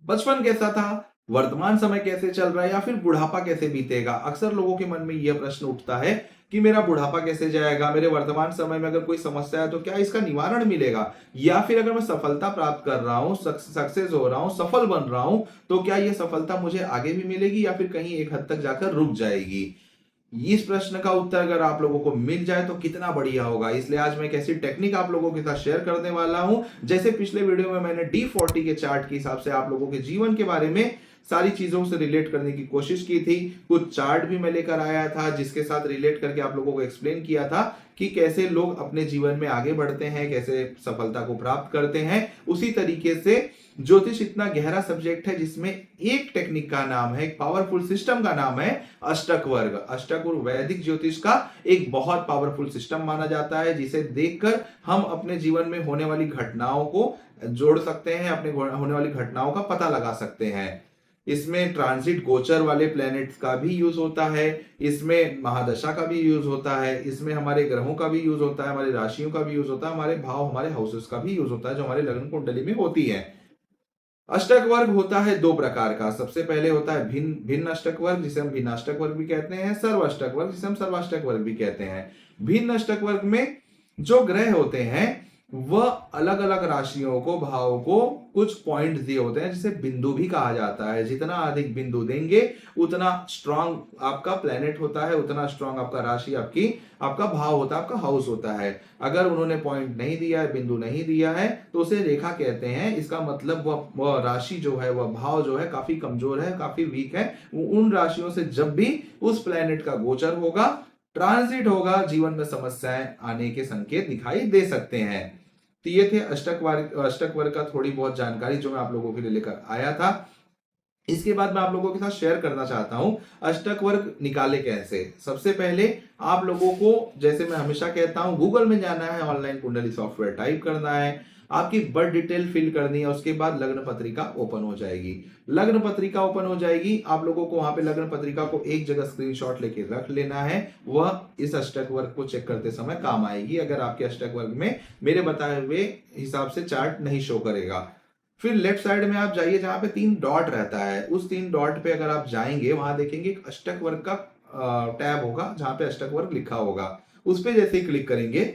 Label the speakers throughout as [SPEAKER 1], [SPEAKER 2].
[SPEAKER 1] बचपन कैसा था, वर्तमान समय कैसे चल रहा है या फिर बुढ़ापा कैसे बीतेगा। अक्सर लोगों के मन में यह प्रश्न उठता है कि मेरा बुढ़ापा कैसे जाएगा, मेरे वर्तमान समय में अगर कोई समस्या है तो क्या इसका निवारण मिलेगा, या फिर अगर मैं सफलता प्राप्त कर रहा हूँ, सक्सेस हो रहा हूँ, सफल बन रहा हूँ, तो क्या यह सफलता मुझे आगे भी मिलेगी या फिर कहीं एक हद तक जाकर रुक जाएगी। इस प्रश्न का उत्तर अगर आप लोगों को मिल जाए तो कितना बढ़िया होगा। इसलिए आज मैं एक ऐसी टेक्निक आप लोगों के साथ शेयर करने वाला हूं, जैसे पिछले वीडियो में मैंने D40 के चार्ट के हिसाब से आप लोगों के जीवन के बारे में सारी चीजों से रिलेट करने की कोशिश की थी। कुछ चार्ट भी मैं लेकर आया था जिसके साथ रिलेट करके आप लोगों को एक्सप्लेन किया था कि कैसे लोग अपने जीवन में आगे बढ़ते हैं, कैसे सफलता को प्राप्त करते हैं। उसी तरीके से ज्योतिष इतना गहरा सब्जेक्ट है जिसमें एक टेक्निक का नाम है, एक पावरफुल सिस्टम का नाम है अष्टक वर्ग। अष्टक वर्ग वैदिक ज्योतिष का एक बहुत पावरफुल सिस्टम माना जाता है, जिसे देखकर हम अपने जीवन में होने वाली घटनाओं को जोड़ सकते हैं, अपने होने वाली घटनाओं का पता लगा सकते हैं। इसमें ट्रांजिट गोचर वाले प्लैनेट्स का भी यूज होता है, इसमें महादशा का भी यूज होता है, इसमें हमारे ग्रहों का भी यूज होता है, हमारी राशियों का भी यूज होता है, हमारे भाव, हमारे हाउसेस का भी यूज होता है जो हमारे लग्न कुंडली में होती है। अष्टक वर्ग होता है दो प्रकार का। सबसे पहले होता है भिन्न भिन्न अष्टक वर्ग, जिसे हम भिन्नाष्टक वर्ग भी कहते हैं, सर्व अष्टक वर्ग जिसे हम सर्वाष्टक वर्ग भी कहते हैं। भिन्न अष्टक वर्ग में जो ग्रह होते हैं वह अलग अलग राशियों को, भाव को कुछ पॉइंट दिए होते हैं, जिसे बिंदु भी कहा जाता है। जितना अधिक बिंदु देंगे उतना स्ट्रांग आपका प्लेनेट होता है, उतना स्ट्रांग आपका राशि, आपका भाव होता है, आपका हाउस होता है। अगर उन्होंने पॉइंट नहीं दिया है, बिंदु नहीं दिया है, तो उसे रेखा कहते हैं। इसका मतलब वह राशि जो है, वह भाव जो है काफी कमजोर है, काफी वीक है। उन राशियों से जब भी उस प्लेनेट का गोचर होगा, ट्रांजिट होगा, जीवन में समस्याएं आने के संकेत दिखाई दे सकते हैं। तो ये थे अष्टक वर्ग का थोड़ी बहुत जानकारी जो मैं आप लोगों के लिए लेकर आया था। इसके बाद मैं आप लोगों के साथ शेयर करना चाहता हूं अष्टक वर्ग निकाले कैसे। सबसे पहले आप लोगों को, जैसे मैं हमेशा कहता हूं, गूगल में जाना है, ऑनलाइन कुंडली सॉफ्टवेयर टाइप करना है, आपकी बर्थ डिटेल फिल करनी है, उसके बाद लग्न पत्रिका ओपन हो जाएगी। लग्न पत्रिका ओपन हो जाएगी, आप लोगों को वहां पे लग्न पत्रिका को एक जगह स्क्रीनशॉट लेके रख लेना है। वह इस अष्टक वर्ग को चेक करते समय काम आएगी अगर आपके अष्टक वर्ग में मेरे बताए हुए हिसाब से चार्ट नहीं शो करेगा। फिर लेफ्ट साइड में आप जाइए जहां पे 3 डॉट रहता है, उस 3 डॉट पे अगर आप जाएंगे, वहां देखेंगे एक अष्टक वर्ग का टैब होगा जहां पे अष्टक वर्ग लिखा होगा। उस पे जैसे ही क्लिक करेंगे,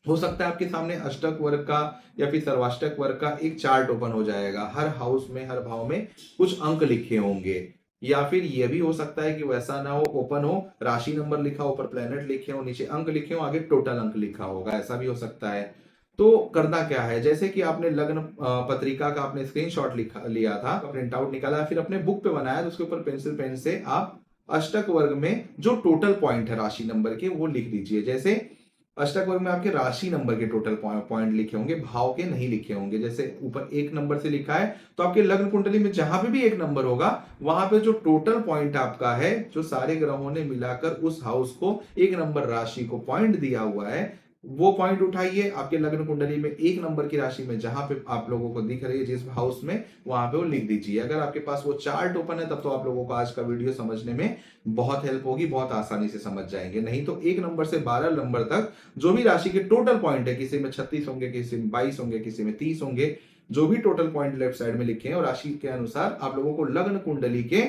[SPEAKER 1] हो सकता है आपके सामने अष्टक वर्ग का या फिर सर्वाष्टक वर्ग का एक चार्ट ओपन हो जाएगा। हर हाउस में, हर भाव में कुछ अंक लिखे होंगे, या फिर यह भी हो सकता है कि वैसा ना हो, ओपन हो, राशि नंबर लिखा हो, ऊपर प्लेनेट लिखे हो, नीचे अंक लिखे हो, आगे टोटल अंक लिखा होगा, ऐसा भी हो सकता है। तो करना क्या है, जैसे कि आपने लग्न पत्रिका का आपने स्क्रीनशॉट लिया था, प्रिंट आउट निकाला, फिर अपने बुक पे बनाया, तो उसके ऊपर पेंसिल पेन से आप अष्टक वर्ग में जो टोटल पॉइंट है राशि नंबर के, वो लिख दीजिए। जैसे अष्टक वर्ग में आपके राशि नंबर के टोटल पॉइंट लिखे होंगे, भाव के नहीं लिखे होंगे। जैसे ऊपर एक नंबर से लिखा है, तो आपके लग्न कुंडली में जहां पे भी एक नंबर होगा, वहां पे जो टोटल पॉइंट आपका है, जो सारे ग्रहों ने मिलाकर उस हाउस को एक नंबर राशि को पॉइंट दिया हुआ है, वो पॉइंट उठाइए। आपके लग्न कुंडली में एक नंबर की राशि में जहां पे आप लोगों को दिख रही है जिस हाउस में, वहां पे वो लिख दीजिए। अगर आपके पास वो चार्ट ओपन है, तब तो आप लोगों को आज का वीडियो समझने में बहुत हेल्प होगी, बहुत आसानी से समझ जाएंगे। नहीं तो 1 नंबर से 12 नंबर तक जो भी राशि के टोटल पॉइंट है, किसी में 36 होंगे, किसी में 22 होंगे, किसी में 30 होंगे, जो भी टोटल पॉइंट लेफ्ट साइड में लिखे हैं, और राशि के अनुसार आप लोगों को लग्न कुंडली के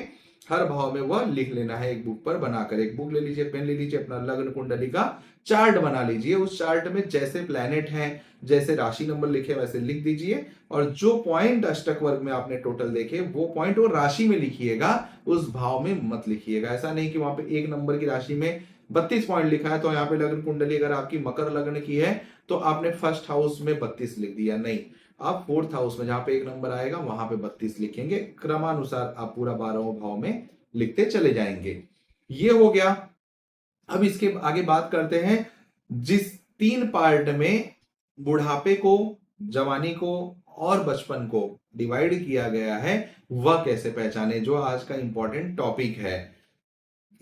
[SPEAKER 1] हर भाव में वह लिख लेना है। एक बुक पर बनाकर, एक बुक ले लीजिए, पेन ले लीजिए, अपना लग्न कुंडली का चार्ट बना लीजिए। उस चार्ट में जैसे प्लैनेट हैं, जैसे राशि नंबर लिखे, वैसे लिख दीजिए। और जो पॉइंट अष्टक वर्ग में आपने टोटल देखे, वो पॉइंट वो राशि में लिखिएगा, उस भाव में मत लिखिएगा। ऐसा नहीं कि वहां पे एक नंबर की राशि में 32 पॉइंट लिखा है, तो यहाँ पे लग्न कुंडली अगर आपकी मकर लग्न की है, तो आपने फर्स्ट हाउस में 32 लिख दिया। नहीं, आप फोर्थ हाउस में जहां पे एक नंबर आएगा वहां पे 32 लिखेंगे। क्रमानुसार आप पूरा 12वां भाव में लिखते चले जाएंगे। ये हो गया। अब इसके आगे बात करते हैं, जिस 3 पार्ट में बुढ़ापे को, जवानी को और बचपन को डिवाइड किया गया है, वह कैसे पहचाने, जो आज का इंपॉर्टेंट टॉपिक है।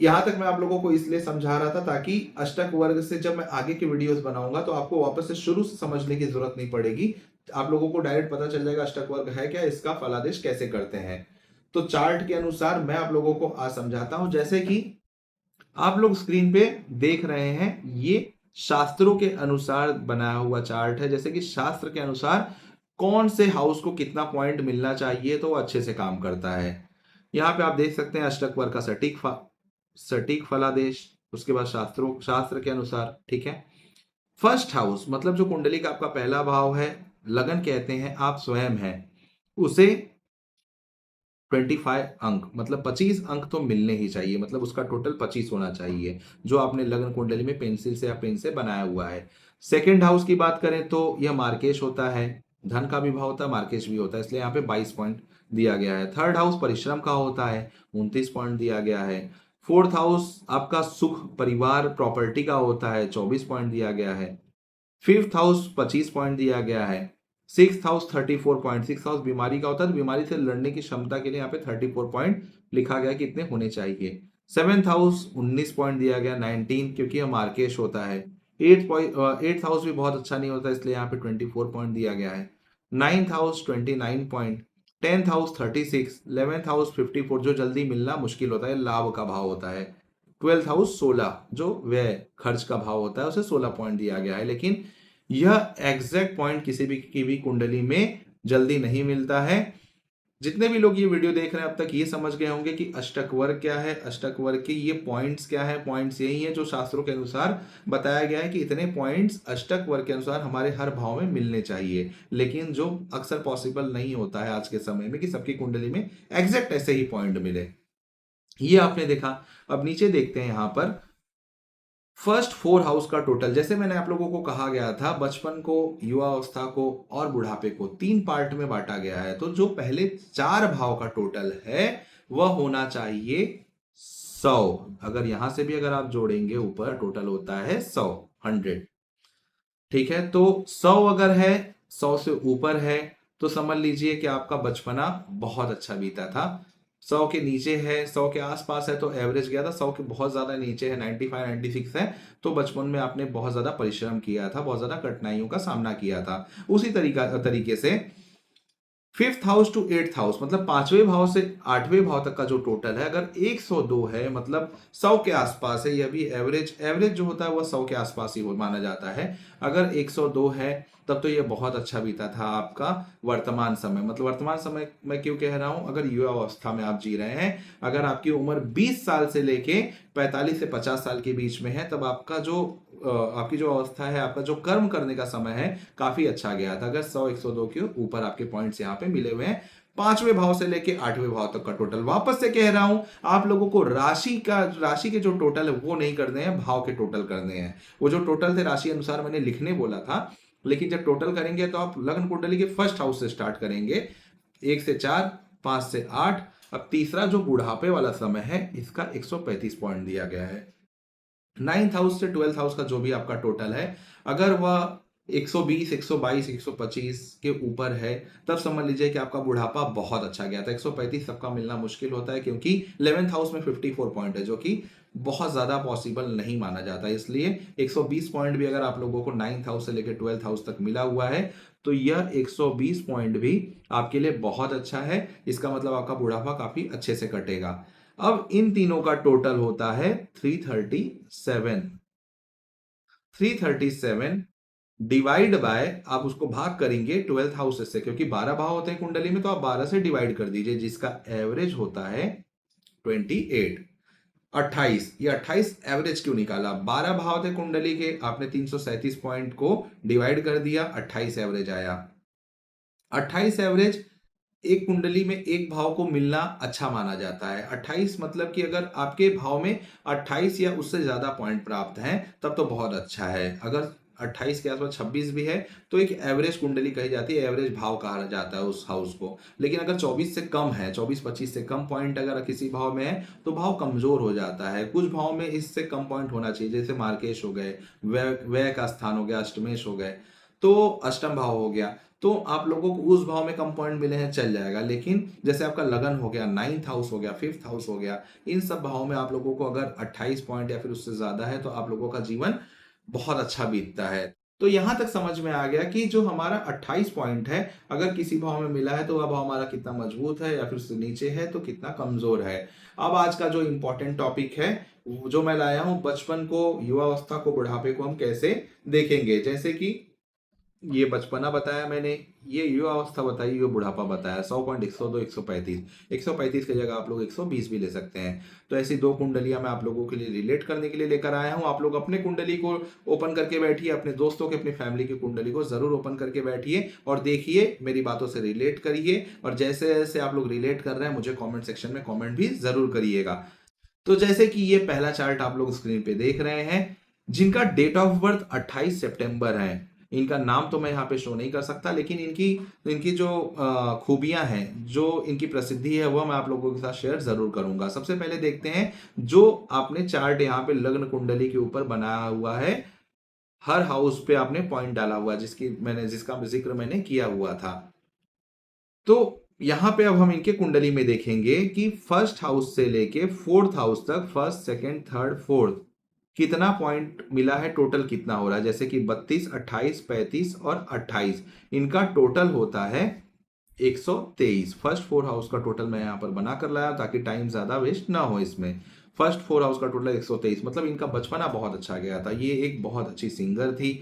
[SPEAKER 1] यहां तक मैं आप लोगों को इसलिए समझा रहा था ताकि अष्टक वर्ग से जब मैं आगे की वीडियोस बनाऊंगा तो आपको वापस से शुरू से समझने की जरूरत नहीं पड़ेगी। आप लोगों को डायरेक्ट पता चल जाएगा अष्टक वर्ग है क्या, इसका फलादेश कैसे करते हैं। तो चार्ट के अनुसार मैं आप लोगों को आज समझाता हूं। जैसे कि आप लोग स्क्रीन पे देख रहे हैं, ये शास्त्रों के अनुसार बनाया हुआ चार्ट है। जैसे कि शास्त्र के अनुसार कौन से हाउस को कितना पॉइंट मिलना चाहिए तो वो अच्छे से काम करता है। यहाँ पे आप देख सकते हैं अष्टक वर्ग का सटीक फलादेश, उसके बाद शास्त्र के अनुसार, ठीक है। फर्स्ट हाउस मतलब जो कुंडली का आपका पहला भाव है, लगन कहते हैं, आप स्वयं हैं, उसे 25 अंक मतलब 25 अंक तो मिलने ही चाहिए, मतलब उसका टोटल 25 होना चाहिए जो आपने लग्न कुंडली में पेंसिल से या पेन से बनाया हुआ है। सेकेंड हाउस की बात करें तो यह मार्केश होता है, धन का भी भाव होता है, मार्केश भी होता है, इसलिए यहाँ पे 22 पॉइंट दिया गया है। थर्ड हाउस परिश्रम का होता है, 29 पॉइंट दिया गया है। फोर्थ हाउस आपका सुख परिवार प्रॉपर्टी का होता है, 24 पॉइंट दिया गया है। फिफ्थ हाउस 25 पॉइंट दिया गया है। Six house 34 point, six house बीमारी का होता है, तो बीमारी से लड़ने की क्षमता के लिए यहाँ पे 34 पॉइंट लिखा गया कि इतने होने चाहिए। सेवेंथ हाउस 19 पॉइंट दिया गया, 19 क्योंकि यह मार्केश होता है। एट्थ हाउस भी बहुत अच्छा नहीं होता, इसलिए यहाँ पे 24 पॉइंट दिया गया है। Ninth house 29 point, tenth house 36, 11th house 54 जो जल्दी मिलना मुश्किल होता है, लाभ का भाव होता है। ट्वेल्थ हाउस 16 जो व्यय खर्च का भाव होता है, उसे 16 पॉइंट दिया गया है। लेकिन यह एग्जैक्ट पॉइंट किसी भी की भी कुंडली में जल्दी नहीं मिलता है। जितने भी लोग ये वीडियो देख रहे हैं अब तक ये समझ गए होंगे कि अष्टक वर्ग क्या है, अष्टक वर्ग के ये पॉइंट्स क्या है। पॉइंट्स यही है जो शास्त्रों के अनुसार बताया गया है कि इतने पॉइंट्स अष्टक वर्ग के अनुसार हमारे हर भाव में मिलने चाहिए, लेकिन जो अक्सर पॉसिबल नहीं होता है आज के समय में कि सबकी कुंडली में एग्जैक्ट ऐसे ही पॉइंट मिले। ये आपने देखा। अब नीचे देखते हैं यहाँ पर फर्स्ट 4 हाउस का टोटल। जैसे मैंने आप लोगों को कहा गया था, बचपन को, युवा अवस्था को और बुढ़ापे को 3 पार्ट में बांटा गया है, तो जो पहले 4 भाव का टोटल है वह होना चाहिए 100। अगर यहां से भी अगर आप जोड़ेंगे ऊपर टोटल होता है 100, 100, ठीक है। तो 100 अगर है, 100 से ऊपर है, तो समझ लीजिए कि आपका बचपना बहुत अच्छा बीता था। 100 के नीचे है, 100 के आसपास है तो एवरेज गया था, 100 के बहुत ज्यादा नीचे है, 95 96 है, तो बचपन में आपने बहुत ज्यादा परिश्रम किया था, बहुत ज्यादा कठिनाइयों का सामना किया था। उसी तरीके से fifth house to eighth house मतलब पांचवें भाव से आठवें भाव तक का जो टोटल है, अगर 102 है मतलब 100 के आसपास है, यह भी एवरेज जो होता है वह 100 के आसपास ही माना जाता है। अगर 102 है तब तो यह बहुत अच्छा बीता था आपका वर्तमान समय। मतलब वर्तमान समय मैं क्यों कह रहा हूं, अगर युवा अवस्था में आप जी रहे हैं, अगर आपकी उम्र 20 साल से लेके 45 से 50 साल के बीच में है, तब आपकी जो अवस्था है, आपका जो कर्म करने का समय है, काफी अच्छा गया था। अगर 100 102 के ऊपर आपके पॉइंट्स यहाँ पे मिले हुए हैं, पांचवें भाव से लेके आठवें भाव तक का टोटल। वापस से कह रहा हूं, आप लोगों को राशि के जो टोटल है वो नहीं करने हैं, भाव के टोटल करने हैं। वो जो टोटल थे राशि अनुसार मैंने लिखने बोला था, लेकिन जब टोटल करेंगे तो आप लग्न कुंडली के फर्स्ट हाउस से स्टार्ट करेंगे, 1 से 4, 5 से 8। अब तीसरा जो बुढ़ापे वाला समय है, इसका 135 पॉइंट दिया गया है। 9th हाउस से 12th हाउस का जो भी आपका टोटल है, अगर वह 120, 122, 125 के ऊपर है, तब समझ लीजिए कि आपका बुढ़ापा बहुत अच्छा गया था। 135 सबका मिलना मुश्किल होता है, क्योंकि 11th हाउस में 54 पॉइंट है, जो कि बहुत ज्यादा पॉसिबल नहीं माना जाता। इसलिए 120 पॉइंट भी अगर आप लोगों को 9th हाउस से लेकर 12th हाउस तक मिला हुआ है, तो यह 120 पॉइंट भी आपके लिए बहुत अच्छा है। इसका मतलब आपका बुढ़ापा काफी अच्छे से कटेगा। अब इन तीनों का टोटल होता है 337। 337 डिवाइड बाय, आप उसको भाग करेंगे 12th हाउस से, क्योंकि 12 भाव होते हैं कुंडली में, तो आप 12 से डिवाइड कर दीजिए, जिसका एवरेज होता है 28। 28, ये 28 एवरेज क्यों निकाला? 12 भाव थे कुंडली के, आपने 337 पॉइंट को डिवाइड कर दिया, 28 एवरेज आया। 28 एवरेज एक कुंडली में एक भाव को मिलना अच्छा माना जाता है। 28 मतलब कि अगर आपके भाव में 28 या उससे ज्यादा पॉइंट प्राप्त हैं, तब तो बहुत अच्छा है। अगर 28 के आसपास 26 भी है तो एक एवरेज कुंडली कही जाती है, एवरेज भाव कहा जाता है उस हाउस को। लेकिन अगर 24 से कम है, 24-25 से कम पॉइंट अगर किसी भाव में है, तो भाव कमजोर हो जाता है। कुछ भाव में इससे कम पॉइंट होना चाहिए, जैसे मार्केश हो गए, व्यय का स्थान हो गया, अष्टमेश हो गए, तो अष्टम भाव हो गया, तो आप लोगों को उस भाव में कम पॉइंट मिले हैं चल जाएगा। लेकिन जैसे आपका लगन हो गया, 9th हाउस हो गया, 5th हाउस हो गया, इन सब भाव में आप लोगों को अगर 28 पॉइंट या फिर उससे ज्यादा है, तो आप लोगों का जीवन बहुत अच्छा बीतता है। तो यहां तक समझ में आ गया कि जो हमारा 28 पॉइंट है, अगर किसी भाव में मिला है तो वह भाव हमारा कितना मजबूत है, या फिर उससे नीचे है तो कितना कमजोर है। अब आज का जो इंपॉर्टेंट टॉपिक है, जो मैं लाया हूं, बचपन को, युवा अवस्था को, बुढ़ापे को हम कैसे देखेंगे। जैसे कि ये बचपना बताया मैंने, ये युवा अवस्था बताई, ये बुढ़ापा बताया। 100 पॉइंट 102 135, 135 की जगह आप लोग 120 भी ले सकते हैं। तो ऐसी दो कुंडलियां मैं आप लोगों के लिए रिलेट करने के लिए लेकर आया हूं। आप लोग अपने कुंडली को ओपन करके बैठिए, अपने दोस्तों के, अपनी फैमिली की कुंडली को जरूर ओपन करके बैठिए और देखिए, मेरी बातों से रिलेट करिए। और जैसे जैसे आप लोग रिलेट कर रहे हैं मुझे कॉमेंट सेक्शन में कॉमेंट भी जरूर करिएगा। तो जैसे कि ये पहला चार्ट आप लोग स्क्रीन पे देख रहे हैं, जिनका डेट ऑफ बर्थ 28 सितंबर है, इनका नाम तो मैं यहाँ पे शो नहीं कर सकता, लेकिन इनकी इनकी जो खूबियां हैं, जो इनकी प्रसिद्धि है, वह मैं आप लोगों के साथ शेयर जरूर करूंगा। सबसे पहले देखते हैं, जो आपने चार्ट यहाँ पे लग्न कुंडली के ऊपर बनाया हुआ है, हर हाउस पे आपने पॉइंट डाला हुआ, जिसका जिक्र मैंने किया हुआ था। तो यहां पे अब हम इनके कुंडली में देखेंगे कि फर्स्ट हाउस से लेके फोर्थ हाउस तक, फर्स्ट सेकंड थर्ड फोर्थ, कितना पॉइंट मिला है, टोटल कितना हो रहा है। जैसे कि 32 28 35 और 28, इनका टोटल होता है 123। फर्स्ट फोर हाउस का टोटल मैं यहां पर बना कर लाया ताकि टाइम ज्यादा वेस्ट ना हो इसमें। फर्स्ट फोर हाउस का टोटल 123, मतलब इनका बचपना बहुत अच्छा गया था। ये एक बहुत अच्छी सिंगर थी।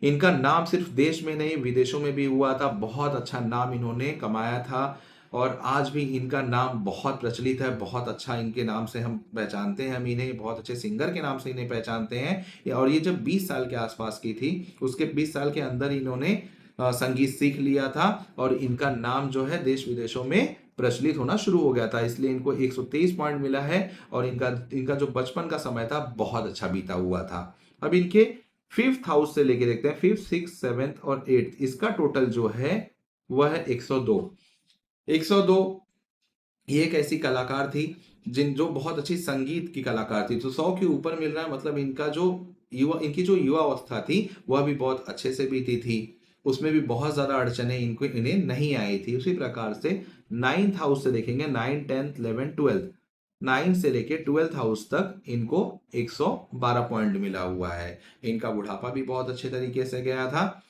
[SPEAKER 1] इनका नाम सिर्फ देश में नहीं विदेशों में भी हुआ था, बहुत अच्छा नाम इन्होंने कमाया था। और आज भी इनका नाम बहुत प्रचलित है, बहुत अच्छा इनके नाम से हम पहचानते हैं, हम इन्हें बहुत अच्छे सिंगर के नाम से इन्हें पहचानते हैं। और ये जब 20 साल के आसपास की थी, उसके 20 साल के अंदर इन्होंने संगीत सीख लिया था और इनका नाम जो है देश विदेशों में प्रचलित होना शुरू हो गया था, इसलिए इनको 123 पॉइंट मिला है। और इनका इनका जो बचपन का समय था बहुत अच्छा बीता हुआ था। अब इनके फिफ्थ हाउस से लेके देखते हैं, फिफ्थ सिक्स सेवेंथ और एट्थ, इसका टोटल जो है वह है 102। 102, ये एक ऐसी कलाकार थी जो बहुत अच्छी संगीत की कलाकार थी। तो 100 के ऊपर मिल रहा है, मतलब इनकी जो युवा अवस्था थी वह भी बहुत अच्छे से बीती थी। उसमें भी बहुत ज्यादा अड़चने इन्हें नहीं आई थी। उसी प्रकार से नाइन्थ हाउस से देखेंगे, 9 10 11 12, 9 से लेके 12th हाउस तक इनको 112 पॉइंट मिला हुआ है। इनका बुढ़ापा भी बहुत अच्छे तरीके से गया था।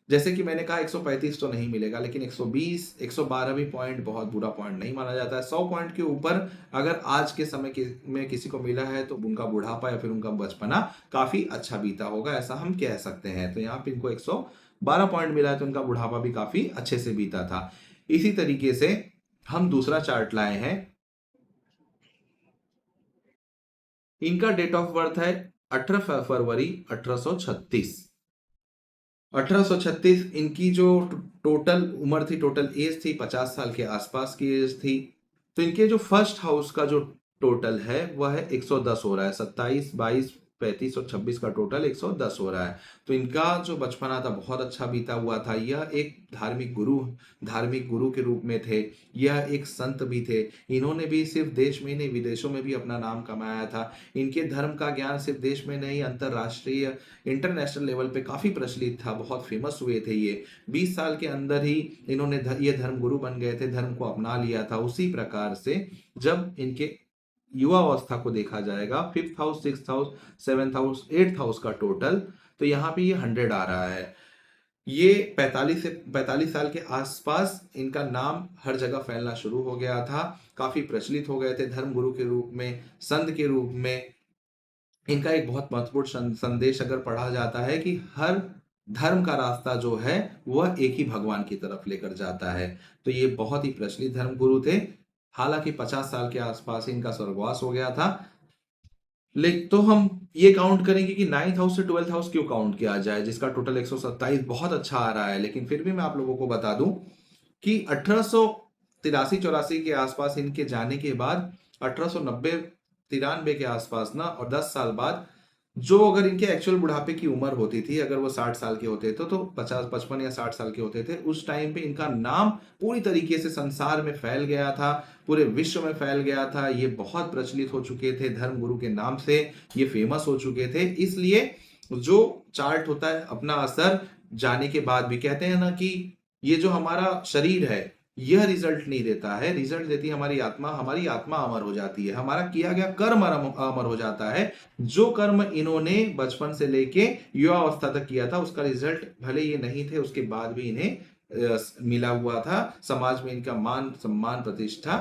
[SPEAKER 1] जैसे कि मैंने कहा 135 तो नहीं मिलेगा, लेकिन 120 112 भी पॉइंट बहुत बुरा पॉइंट नहीं माना जाता है। 100 पॉइंट के ऊपर अगर आज के समय में किसी को मिला है तो उनका बुढ़ापा या फिर उनका बचपना काफी अच्छा बीता होगा, ऐसा हम कह सकते हैं। तो यहाँ पे इनको 112 पॉइंट मिला है, तो उनका बुढ़ापा भी काफी अच्छे से बीता था। इसी तरीके से हम दूसरा चार्ट लाए हैं। इनका डेट ऑफ बर्थ है 18 फरवरी 1836। 1836 इनकी जो टोटल उम्र थी, टोटल एज थी, 50 साल के आसपास की एज थी। तो इनके जो फर्स्ट हाउस का जो टोटल है वह है 110 हो रहा है। 27 22 35 और 26 का टोटल 110 हो रहा है। तो इनका जो बचपना था बहुत अच्छा बीता हुआ था। यह एक धार्मिक गुरु के रूप में थे। यह एक संत भी थे। इन्होंने भी सिर्फ देश में नहीं विदेशों में भी अपना नाम कमाया था। इनके धर्म का ज्ञान सिर्फ देश में नहीं, अंतरराष्ट्रीय इंटरनेशनल लेवल पे काफी प्रचलित था, बहुत फेमस हुए थे ये। 20 साल के अंदर ही इन्होंने ये धर्म गुरु बन गए थे, धर्म को अपना लिया था। उसी प्रकार से जब इनके युवा अवस्था को देखा जाएगा, fifth house six house seventh house eighth house का टोटल, तो यहाँ पे ये 100 आ रहा है। ये 45 साल के आसपास इनका नाम हर जगह फैलना शुरू हो गया था, काफी प्रचलित हो गए थे धर्म गुरु के रूप में, संत के रूप में। इनका एक बहुत महत्वपूर्ण संदेश अगर पढ़ा जाता है कि हर धर्म का रास्ता जो है वह एक ही भगवान की तरफ लेकर जाता है। तो ये बहुत ही प्रचलित धर्म गुरु थे। हालांकि 50 साल के आसपास इनका स्वर्गवास हो गया था। लेकिन तो हम ये काउंट करेंगे कि 9th हाउस से 12th हाउस क्यों काउंट किया जाए, जिसका टोटल 127 बहुत अच्छा आ रहा है। लेकिन फिर भी मैं आप लोगों को बता दूं कि 1883-84 के आसपास इनके जाने के बाद, 1890-93 के आसपास ना, और 10 साल बाद, जो अगर इनके एक्चुअल बुढ़ापे की उम्र होती थी, अगर वो 60 साल के होते थे तो 50 55 या 60 साल के होते थे, उस टाइम पे इनका नाम पूरी तरीके से संसार में फैल गया था, पूरे विश्व में फैल गया था। ये बहुत प्रचलित हो चुके थे धर्म गुरु के नाम से, ये फेमस हो चुके थे। इसलिए जो चार्ट होता है अपना असर जाने के बाद भी, कहते हैं ना कि ये जो हमारा शरीर है यह रिजल्ट नहीं देता है, रिजल्ट देती है हमारी आत्मा। हमारी आत्मा अमर हो जाती है, हमारा किया गया कर्म अमर हो जाता है। जो कर्म इन्होंने बचपन से लेके युवा अवस्था तक किया था, उसका रिजल्ट भले ये नहीं थे, उसके बाद भी इन्हें मिला हुआ था। समाज में इनका मान सम्मान प्रतिष्ठा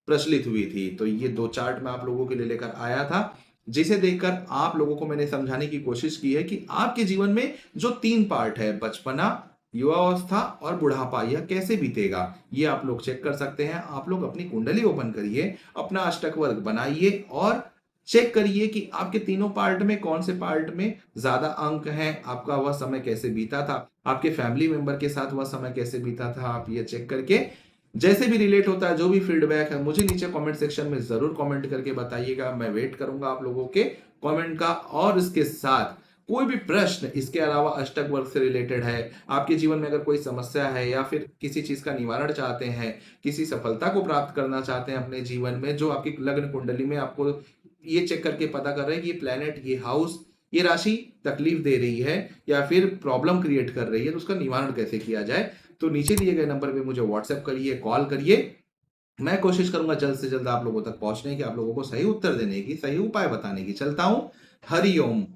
[SPEAKER 1] प्रचलित हुई थी। तो ये दो चार्ट मैं आप लोगों के लिए लेकर आया था, जिसे देखकर आप लोगों को मैंने समझाने की कोशिश की है कि आपके जीवन में जो तीन पार्ट है, बचपना, युवावस्था और बुढ़ापा यह कैसे बीतेगा, ये आप लोग चेक कर सकते हैं। आप लोग अपनी कुंडली ओपन करिए, अपना अष्टक वर्ग बनाइए और चेक करिए कि आपके तीनों पार्ट में कौन से पार्ट में ज्यादा अंक हैं, आपका वह समय कैसे बीता था, आपके फैमिली मेंबर के साथ वह समय कैसे बीता था। आप ये चेक करके जैसे भी रिलेट होता है, जो भी फीडबैक है, मुझे नीचे कमेंट सेक्शन में जरूर कमेंट करके बताइएगा। मैं वेट करूंगा आप लोगों के कमेंट का। और इसके साथ कोई भी प्रश्न इसके अलावा अष्टक वर्ग से रिलेटेड है, आपके जीवन में अगर कोई समस्या है या फिर किसी चीज का निवारण चाहते हैं, किसी सफलता को प्राप्त करना चाहते हैं अपने जीवन में, जो आपकी लग्न कुंडली में आपको ये चेक करके पता कर रहे हैं कि ये प्लेनेट, ये हाउस, ये राशि तकलीफ दे रही है या फिर प्रॉब्लम क्रिएट कर रही है, तो उसका निवारण कैसे किया जाए, तो नीचे दिए गए नंबर पे मुझे व्हाट्सएप करिए, कॉल करिए। मैं कोशिश करूंगा जल्द से जल्द आप लोगों तक पहुंचने की, आप लोगों को सही उत्तर देने की, सही उपाय बताने की। चलता हूं। हरि ओम।